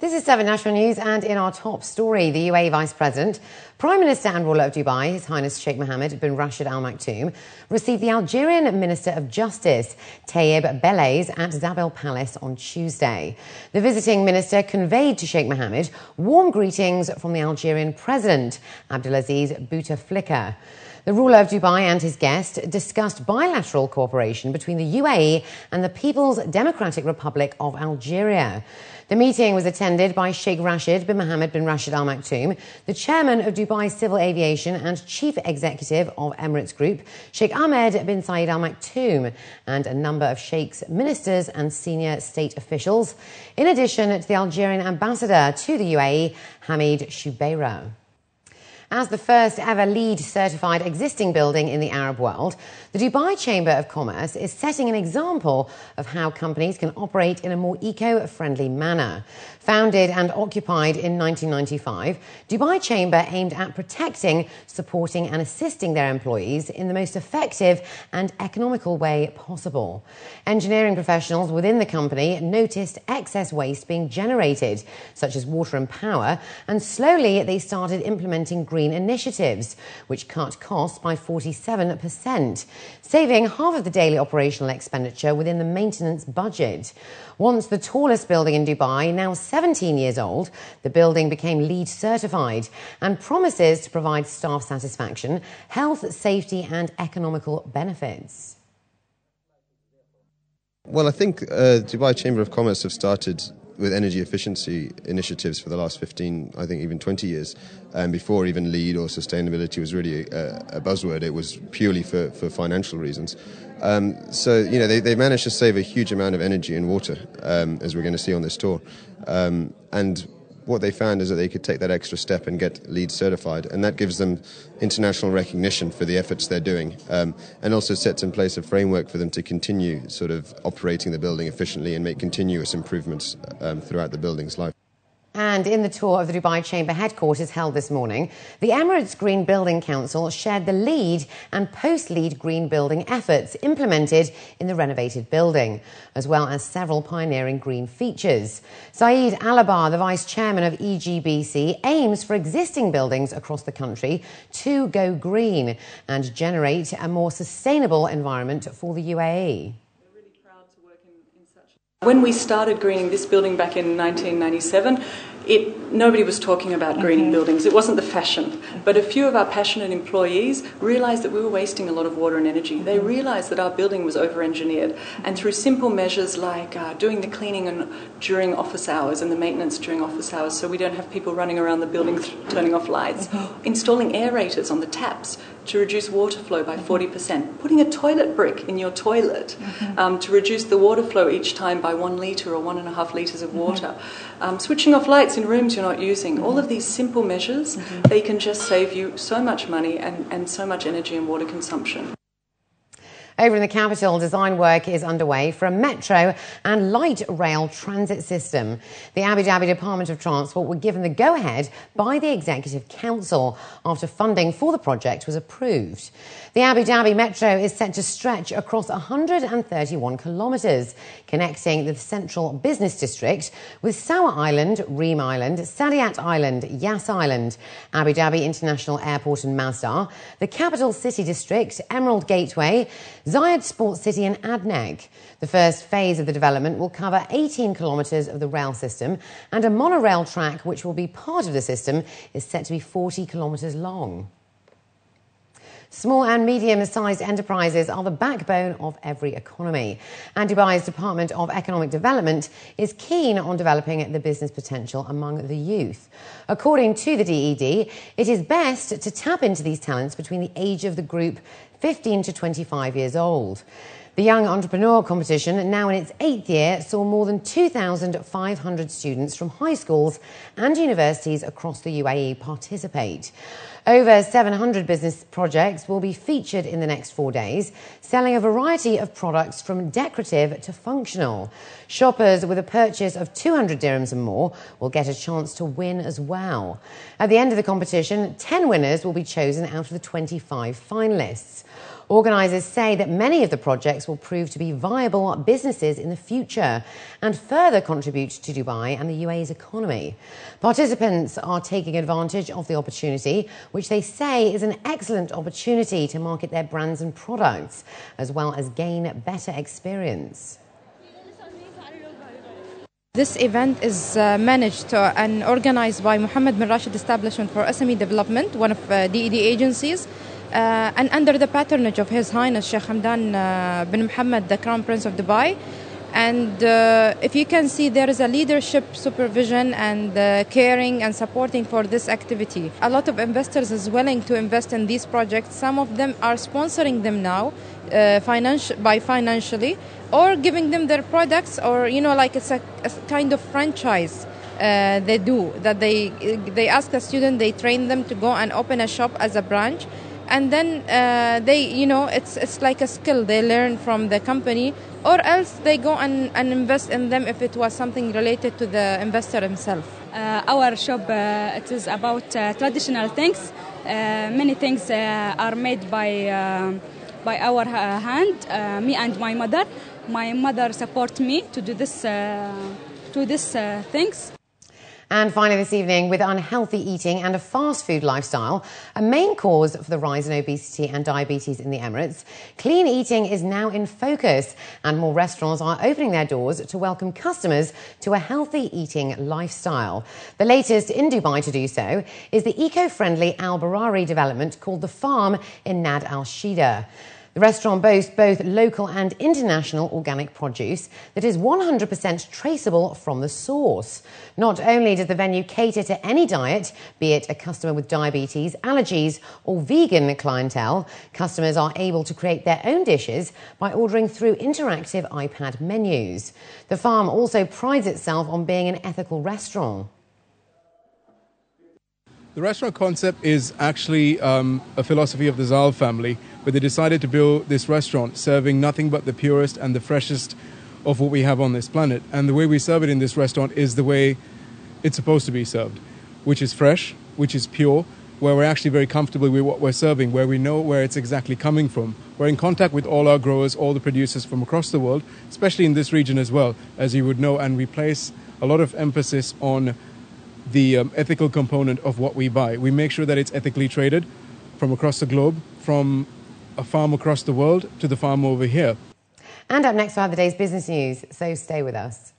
This is 7 National News, and in our top story, the UAE Vice President, Prime Minister and ruler of Dubai, His Highness Sheikh Mohammed bin Rashid Al Maktoum, received the Algerian Minister of Justice, Tayyib Bellaiz, at Zabel Palace on Tuesday. The visiting minister conveyed to Sheikh Mohammed warm greetings from the Algerian President, Abdelaziz Bouteflika. The ruler of Dubai and his guest discussed bilateral cooperation between the UAE and the People's Democratic Republic of Algeria. The meeting was attended by Sheikh Rashid bin Mohammed bin Rashid Al Maktoum, the chairman of Dubai Civil Aviation and chief executive of Emirates Group, Sheikh Ahmed bin Saeed Al Maktoum, and a number of sheikhs, ministers and senior state officials, in addition to the Algerian ambassador to the UAE, Hamid Choubeira. As the first ever LEED certified existing building in the Arab world, the Dubai Chamber of Commerce is setting an example of how companies can operate in a more eco-friendly manner. Founded and occupied in 1995, Dubai Chamber aimed at protecting, supporting and assisting their employees in the most effective and economical way possible. Engineering professionals within the company noticed excess waste being generated, such as water and power, and slowly they started implementing green initiatives, which cut costs by 47%, saving half of the daily operational expenditure within the maintenance budget. Once the tallest building in Dubai, now 17 years old, the building became LEED certified and promises to provide staff satisfaction, health, safety and economical benefits. Well, I think Dubai Chamber of Commerce have started with energy efficiency initiatives for the last 15, I think even 20 years. Before even LEED or sustainability was really a buzzword, it was purely for financial reasons. So, you know, they managed to save a huge amount of energy and water, as we're going to see on this tour. And what they found is that they could take that extra step and get LEED certified, and that gives them international recognition for the efforts they're doing, and also sets in place a framework for them to continue sort of operating the building efficiently and make continuous improvements throughout the building's life. And in the tour of the Dubai Chamber headquarters held this morning, the Emirates Green Building Council shared the LEED and post-LEED green building efforts implemented in the renovated building, as well as several pioneering green features. Saeed Alabar, the vice chairman of EGBC, aims for existing buildings across the country to go green and generate a more sustainable environment for the UAE. When we started greening this building back in 1997, nobody was talking about greening buildings. It wasn't the fashion. But a few of our passionate employees realised that we were wasting a lot of water and energy. They realised that our building was over-engineered. And through simple measures like doing the cleaning during office hours and the maintenance during office hours, so we don't have people running around the building turning off lights, installing aerators on the taps to reduce water flow by 40%, putting a toilet brick in your toilet to reduce the water flow each time by 1 litre or 1.5 litres of water, switching off lights in rooms you're not using. All of these simple measures, they can just save you so much money and so much energy and water consumption. Over in the capital, design work is underway for a metro and light rail transit system. The Abu Dhabi Department of Transport were given the go-ahead by the Executive Council after funding for the project was approved. The Abu Dhabi Metro is set to stretch across 131 kilometres, connecting the central business district with Sawa Island, Reem Island, Saadiyat Island, Yas Island, Abu Dhabi International Airport and Masdar, the capital city district, Emerald Gateway, Zayed Sports City and Adneg. The first phase of the development will cover 18 kilometres of the rail system, and a monorail track, which will be part of the system, is set to be 40 kilometres long. Small and medium-sized enterprises are the backbone of every economy, and Dubai's Department of Economic Development is keen on developing the business potential among the youth. According to the DED, it is best to tap into these talents between the age of the group 15 to 25 years old. The Young Entrepreneur Competition, now in its 8th year, saw more than 2,500 students from high schools and universities across the UAE participate. Over 700 business projects will be featured in the next 4 days, selling a variety of products from decorative to functional. Shoppers with a purchase of 200 dirhams and more will get a chance to win as well. At the end of the competition, 10 winners will be chosen out of the 25 finalists. Organisers say that many of the projects will prove to be viable businesses in the future and further contribute to Dubai and the UAE's economy. Participants are taking advantage of the opportunity, which they say is an excellent opportunity to market their brands and products, as well as gain better experience. This event is managed and organised by Mohammed bin Rashid Establishment for SME Development, one of DED agencies, and under the patronage of His Highness Sheikh Hamdan bin Mohammed, the Crown Prince of Dubai. And if you can see, there is a leadership, supervision and caring and supporting for this activity. A lot of investors is willing to invest in these projects. Some of them are sponsoring them now financially, or giving them their products, or like it's a kind of franchise they do, that they ask the student, they train them to go and open a shop as a branch, and then it's like a skill they learn from the company, or else they go and invest in them if it was something related to the investor himself. Our shop, it is about traditional things. Many things are made by our hand, me and my mother. My mother support me to do this things. And finally this evening, with unhealthy eating and a fast food lifestyle, a main cause for the rise in obesity and diabetes in the Emirates, clean eating is now in focus, and more restaurants are opening their doors to welcome customers to a healthy eating lifestyle. The latest in Dubai to do so is the eco-friendly Al Barari development called The Farm in Nad Al Shida. The restaurant boasts both local and international organic produce that is 100% traceable from the source. Not only does the venue cater to any diet, be it a customer with diabetes, allergies or vegan clientele, customers are able to create their own dishes by ordering through interactive iPad menus. The Farm also prides itself on being an ethical restaurant. The restaurant concept is actually a philosophy of the Zal family, where they decided to build this restaurant serving nothing but the purest and the freshest of what we have on this planet. And the way we serve it in this restaurant is the way it's supposed to be served, which is fresh, which is pure, where we're actually very comfortable with what we're serving, where we know where it's exactly coming from. We're in contact with all our growers, all the producers from across the world, especially in this region as well, as you would know, and we place a lot of emphasis on the ethical component of what we buy. We make sure that it's ethically traded from across the globe, from a farm across the world to the farm over here. And up next, we'll have the day's business news, so stay with us.